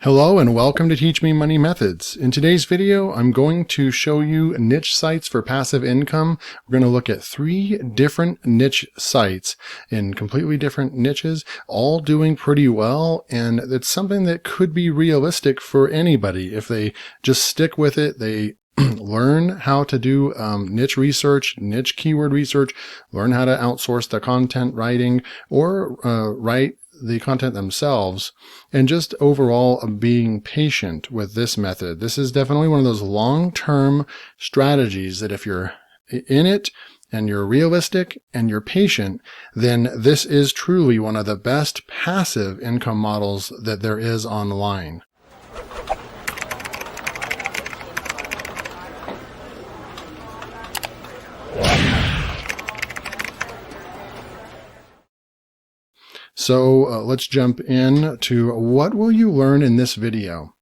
Hello and welcome to Teach Me Money Methods. In today's video, I'm going to show you niche sites for passive income. We're going to look at 3 different niche sites in completely different niches, all doing pretty well, and it's something that could be realistic for anybody. If they just stick with it, they learn how to do niche research, niche keyword research, learn how to outsource the content writing or write the content themselves, and just overall being patient with this method. This is definitely one of those long-term strategies that if you're in it and you're realistic and you're patient, then this is truly one of the best passive income models that there is online. So let's jump in to what will you learn in this video.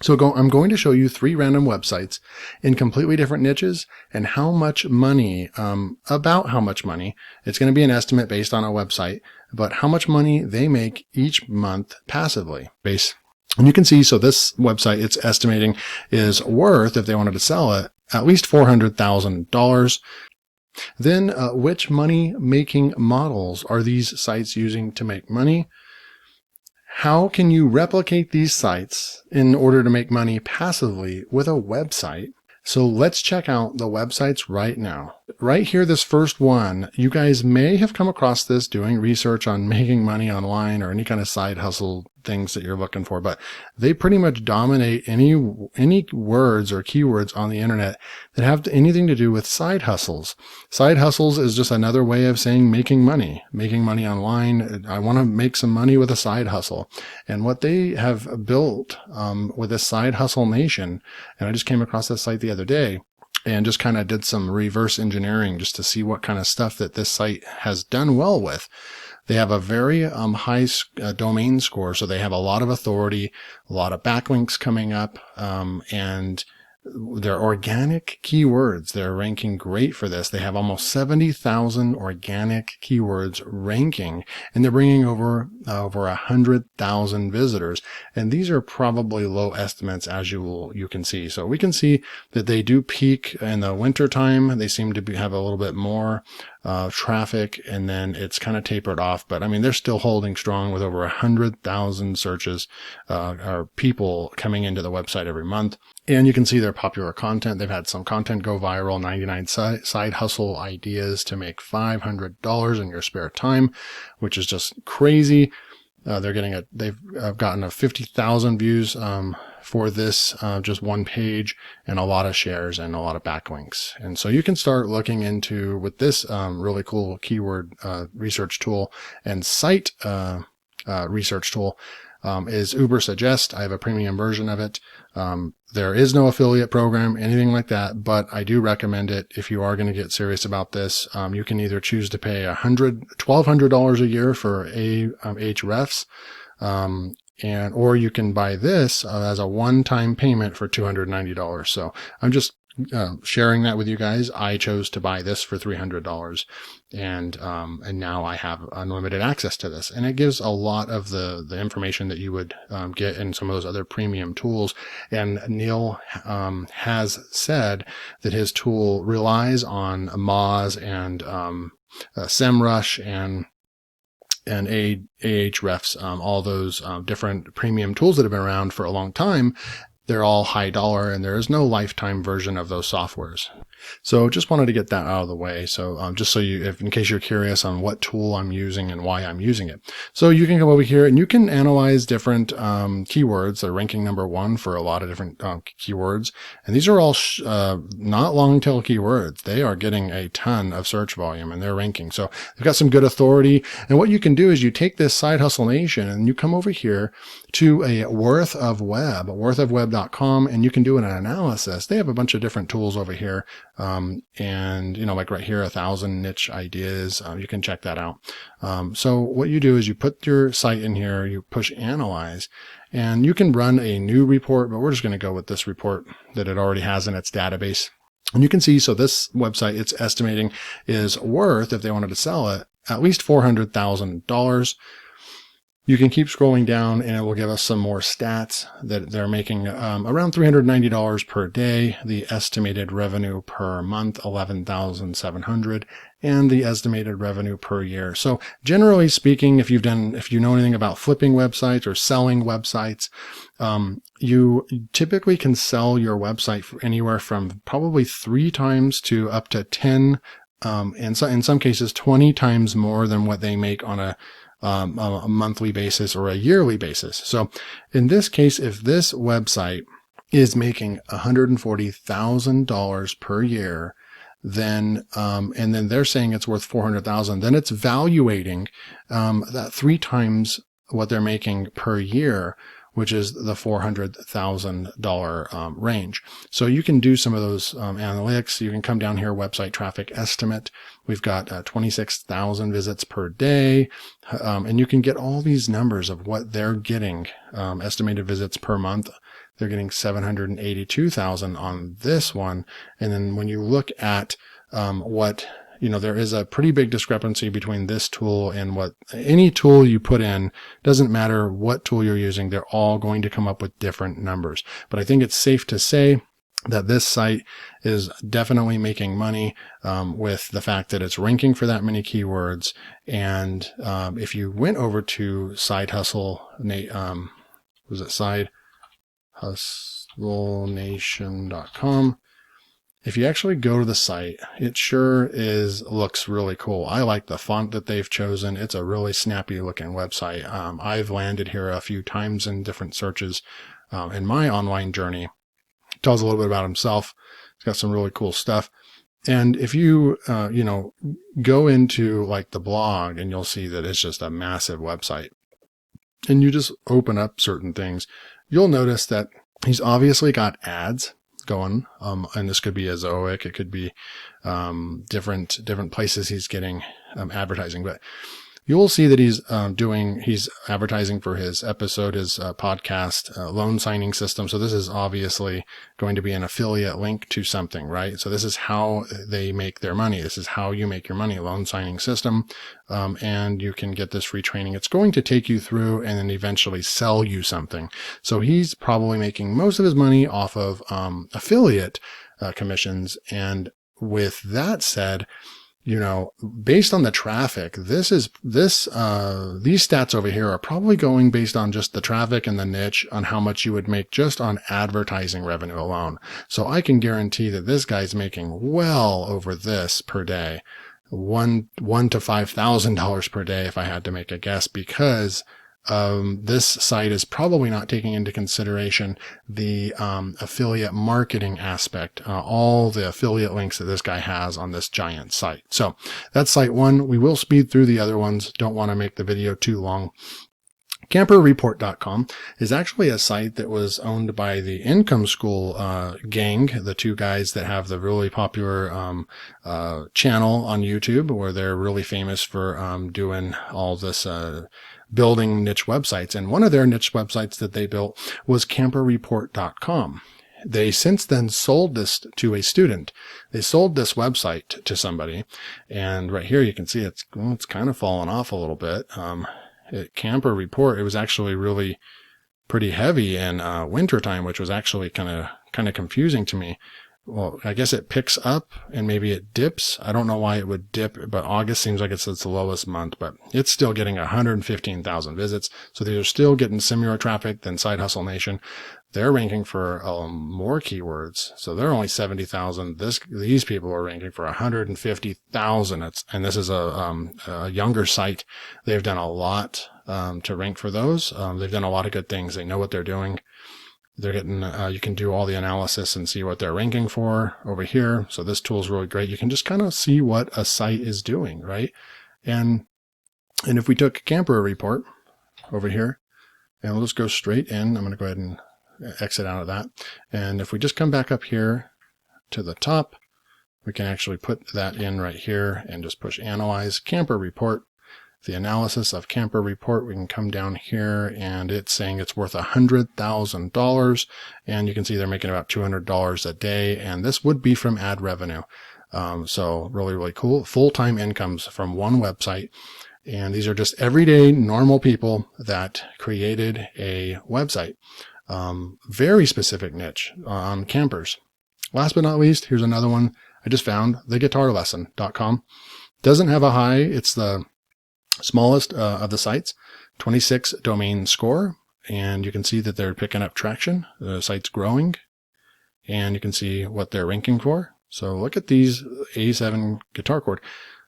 So I'm going to show you 3 random websites in completely different niches and how much money, about how much money, it's going to be an estimate based on a website, but how much money they make each month passively. And you can see, so this website it's estimating is worth, if they wanted to sell it, at least $400,000. Then which money-making models are these sites using to make money? How can you replicate these sites in order to make money passively with a website? So let's check out the websites right now. Right here, this first one, you guys may have come across this doing research on making money online or any kind of side hustle things that you're looking for, but they pretty much dominate any words or keywords on the internet that have anything to do with side hustles. Side hustles is just another way of saying making money online. I want to make some money with a side hustle. And what they have built with this Side Hustle Nation, and I just came across this site the other day and just kind of did some reverse engineering just to see what kind of stuff that this site has done well with. They have a very high domain score, so they have a lot of authority, a lot of backlinks coming up, and their organic keywords, they're ranking great for this. They have almost 70,000 organic keywords ranking, and they're bringing over 100,000 visitors. And these are probably low estimates, as you can see. So we can see that they do peak in the winter time. They seem to have a little bit more traffic, and then it's kind of tapered off. But I mean, they're still holding strong with over 100,000 searches or people coming into the website every month. And you can see their popular content. They've had some content go viral, 99 side hustle ideas to make $500 in your spare time, which is just crazy. They've gotten 50,000 views for this just one page, and a lot of shares and a lot of backlinks. And so you can start looking into, with this really cool keyword research tool and site research tool, is Uber Suggest. I have a premium version of it. There is no affiliate program, anything like that, but I do recommend it if you are going to get serious about this. You can either choose to pay $1,200 a year for Ahrefs, or you can buy this as a one-time payment for $290. So I'm just sharing that with you guys. I chose to buy this for $300, and now I have unlimited access to this, and it gives a lot of the information that you would get in some of those other premium tools. And Neil has said that his tool relies on Moz and SEMrush and Ahrefs, all those different premium tools that have been around for a long time. They're all high dollar, and there is no lifetime version of those softwares. So just wanted to get that out of the way. So just so in case you're curious on what tool I'm using and why I'm using it. So you can come over here and you can analyze different keywords. They're ranking #1 for a lot of different keywords. And these are all not long tail keywords. They are getting a ton of search volume, and they're ranking. So they've got some good authority. And what you can do is you take this Side Hustle Nation and you come over here to a worthofweb.com, and you can do an analysis. They have a bunch of different tools over here. And like right here, 1,000 niche ideas. You can check that out. So what you do is you put your site in here, you push analyze, and you can run a new report, but we're just going to go with this report that it already has in its database. And you can see, so this website it's estimating is worth, if they wanted to sell it, at least $400,000. You can keep scrolling down and it will give us some more stats that they're making around $390 per day. The estimated revenue per month, 11,700, and the estimated revenue per year. So generally speaking, if you know anything about flipping websites or selling websites, you typically can sell your website for anywhere from probably 3 times to up to 10, and so in some cases 20 times more than what they make on a monthly basis or a yearly basis. So in this case, if this website is making $140,000 per year, then and then they're saying it's worth 400,000, then it's valuating that 3 times what they're making per year, which is the $400,000 range. So you can do some of those analytics. You can come down here, website traffic estimate. We've got 26,000 visits per day. And you can get all these numbers of what they're getting, estimated visits per month. They're getting 782,000 on this one. And then when you look at there is a pretty big discrepancy between this tool and what any tool you put in. Doesn't matter what tool you're using, they're all going to come up with different numbers. But I think it's safe to say that this site is definitely making money with the fact that it's ranking for that many keywords. And if you went over to sidehustlenation.com, if you actually go to the site, it sure looks really cool. I like the font that they've chosen. It's a really snappy looking website. I've landed here a few times in different searches in my online journey. It tells a little bit about himself. It's got some really cool stuff. And if you, go into like the blog, and you'll see that it's just a massive website, and you just open up certain things, you'll notice that he's obviously got ads going, and this could be a Zoic, it could be different places he's getting advertising, but you'll see that he's advertising for his episode, his podcast, loan signing system. So this is obviously going to be an affiliate link to something, right? So this is how they make their money. This is how you make your money, loan signing system. And you can get this free training. It's going to take you through and then eventually sell you something. So he's probably making most of his money off of affiliate commissions. And with that said, based on the traffic, these stats over here are probably going based on just the traffic and the niche on how much you would make just on advertising revenue alone. So I can guarantee that this guy's making well over this per day, $1,000 to $5,000 per day if I had to make a guess, because this site is probably not taking into consideration the affiliate marketing aspect, all the affiliate links that this guy has on this giant site. So that's site one. We will speed through the other ones. Don't want to make the video too long. Camperreport.com is actually a site that was owned by the Income School gang, the 2 guys that have the really popular channel on YouTube, where they're really famous for doing all this building niche websites. And one of their niche websites that they built was camperreport.com. They since then sold this to a student. They sold this website to somebody. And right here you can see it's kind of fallen off a little bit. Camper Report, it was actually really pretty heavy in wintertime, which was actually kind of confusing to me. Well, I guess it picks up and maybe it dips. I don't know why it would dip, but August seems like it's the lowest month, but it's still getting 115,000 visits. So they're still getting similar traffic than Side Hustle Nation. They're ranking for more keywords. So they're only 70,000. These people are ranking for 150,000. And this is a younger site. They've done a lot to rank for those. They've done a lot of good things. They know what they're doing. They're getting, you can do all the analysis and see what they're ranking for over here. So this tool is really great. You can just kind of see what a site is doing, right? And if we took Camper Report over here, and we'll just go straight in. I'm going to go ahead and exit out of that. And if we just come back up here to the top, we can actually put that in right here and just push Analyze Camper Report. The analysis of Camper Report, we can come down here and it's saying it's worth $100,000, and you can see they're making about $200 a day, and this would be from ad revenue. So really, really cool. Full-time incomes from one website. And these are just everyday normal people that created a website. Very specific niche on campers. Last but not least, here's another one I just found, theguitarlesson.com. Doesn't have a high. It's the smallest of the sites, 26 domain score. And you can see that they're picking up traction. The site's growing. And you can see what they're ranking for. So look at these A7 guitar chord.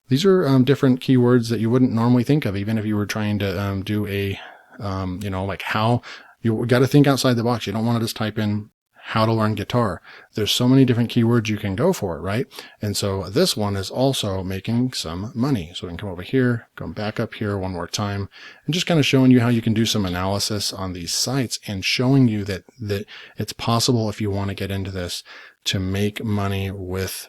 These are different keywords that you wouldn't normally think of, even if you were trying to do a, like how you got to think outside the box. You don't want to just type in how to learn guitar. There's so many different keywords you can go for, right? And so this one is also making some money. So we can come over here, come back up here one more time, and just kind of showing you how you can do some analysis on these sites and showing you that it's possible, if you want to get into this, to make money with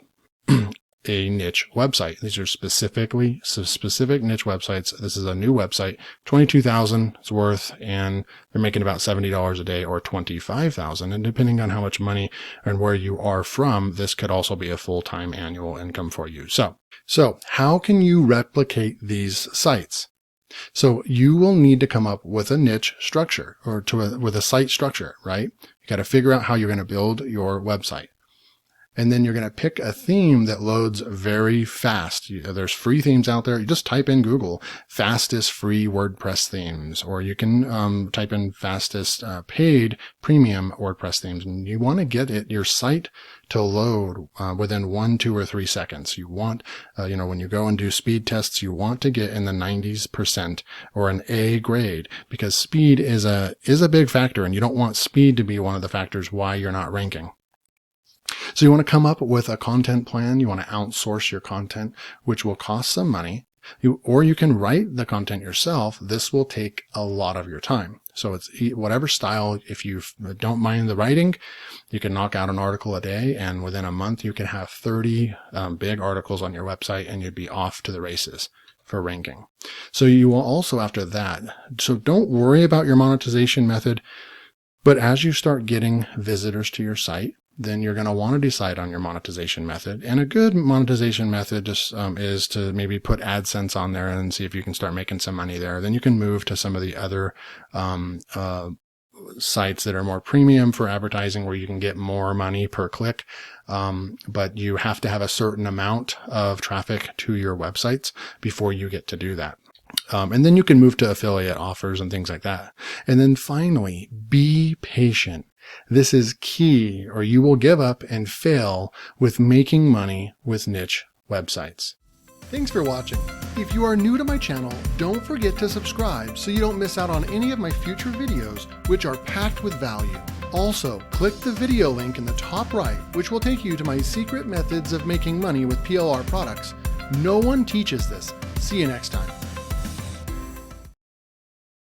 a niche website. These are specific niche websites. This is a new website, $22,000 it's worth, and they're making about $70 a day or $25,000. And depending on how much money and where you are from, this could also be a full-time annual income for you. So how can you replicate these sites? So you will need to come up with a niche structure with a site structure, right? You got to figure out how you're going to build your website. And then you're going to pick a theme that loads very fast. There's free themes out there. You just type in Google fastest free WordPress themes, or you can type in fastest paid premium WordPress themes. And you want to get your site to load within 1, 2, or 3 seconds. You want, when you go and do speed tests, you want to get in the 90% or an A grade, because speed is a big factor, and you don't want speed to be one of the factors why you're not ranking. So you want to come up with a content plan. You want to outsource your content, which will cost some money. Or you can write the content yourself. This will take a lot of your time. So it's whatever style. If you don't mind the writing, you can knock out an article a day, and within a month you can have 30 big articles on your website, and you'd be off to the races for ranking. So you will also, after that, so don't worry about your monetization method, but as you start getting visitors to your site, then you're going to want to decide on your monetization method. And a good monetization method just is to maybe put AdSense on there and see if you can start making some money there. Then you can move to some of the other sites that are more premium for advertising, where you can get more money per click. But you have to have a certain amount of traffic to your websites before you get to do that. And then you can move to affiliate offers and things like that. And then finally, be patient. This is key, or you will give up and fail with making money with niche websites. Thanks for watching. If you are new to my channel, don't forget to subscribe so you don't miss out on any of my future videos, which are packed with value. Also, click the video link in the top right, which will take you to my secret methods of making money with PLR products. No one teaches this. See you next time.